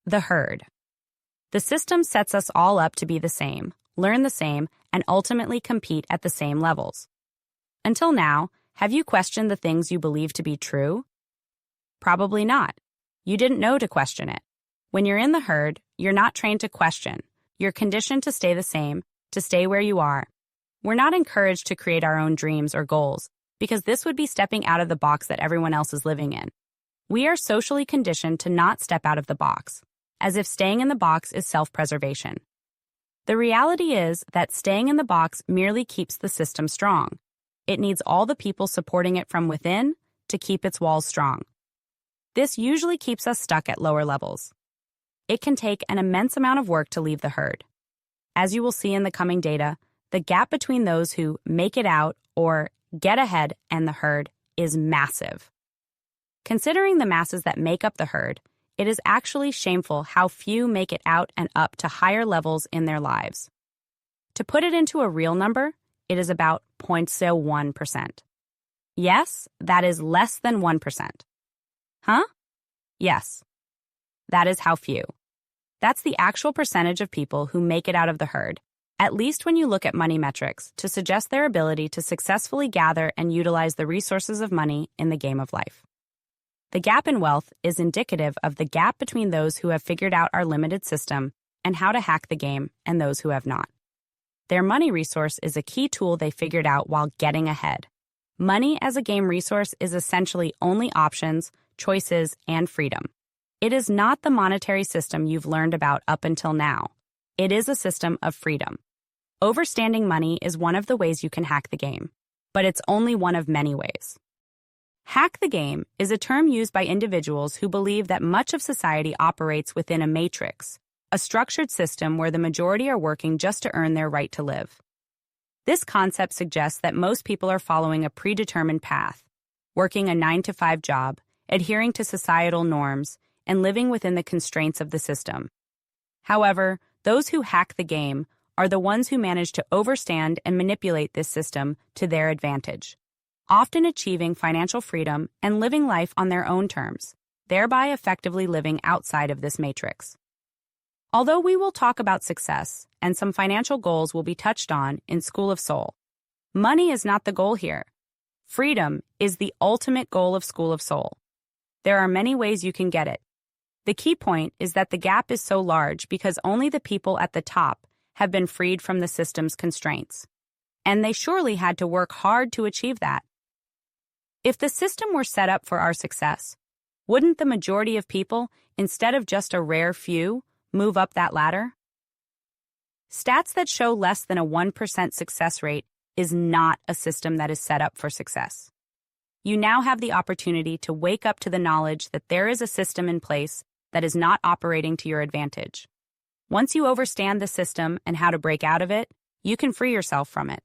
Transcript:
The herd. The system sets us all up to be the same, learn the same, and ultimately compete at the same levels. Until now, have you questioned the things you believe to be true? Probably not. You didn't know to question it. When you're in the herd, you're not trained to question. You're conditioned to stay the same, to stay where you are. We're not encouraged to create our own dreams or goals, because this would be stepping out of the box that everyone else is living in. We are socially conditioned to not step out of the box, as if staying in the box is self-preservation. The reality is that staying in the box merely keeps the system strong. It needs all the people supporting it from within to keep its walls strong. This usually keeps us stuck at lower levels. It can take an immense amount of work to leave the herd. As you will see in the coming data, the gap between those who make it out or get ahead and the herd is massive. Considering the masses that make up the herd, it is actually shameful how few make it out and up to higher levels in their lives. To put it into a real number, it is about 0.01%. Yes, that is less than 1%. Huh? Yes. That is how few. That's the actual percentage of people who make it out of the herd, at least when you look at money metrics, to suggest their ability to successfully gather and utilize the resources of money in the game of life. The gap in wealth is indicative of the gap between those who have figured out our limited system and how to hack the game and those who have not. Their money resource is a key tool they figured out while getting ahead. Money as a game resource is essentially only options, choices, and freedom. It is not the monetary system you've learned about up until now. It is a system of freedom. Overstanding money is one of the ways you can hack the game, but it's only one of many ways. Hack the game is a term used by individuals who believe that much of society operates within a matrix, a structured system where the majority are working just to earn their right to live. This concept suggests that most people are following a predetermined path, working a 9-to-5 job, adhering to societal norms, and living within the constraints of the system. However, those who hack the game are the ones who manage to overstand and manipulate this system to their advantage, often achieving financial freedom and living life on their own terms, thereby effectively living outside of this matrix. Although we will talk about success and some financial goals will be touched on in School of Soul, money is not the goal here. Freedom is the ultimate goal of School of Soul. There are many ways you can get it. The key point is that the gap is so large because only the people at the top have been freed from the system's constraints. And they surely had to work hard to achieve that. If the system were set up for our success, wouldn't the majority of people, instead of just a rare few, move up that ladder? Stats that show less than a 1% success rate is not a system that is set up for success. You now have the opportunity to wake up to the knowledge that there is a system in place that is not operating to your advantage. Once you understand the system and how to break out of it, you can free yourself from it.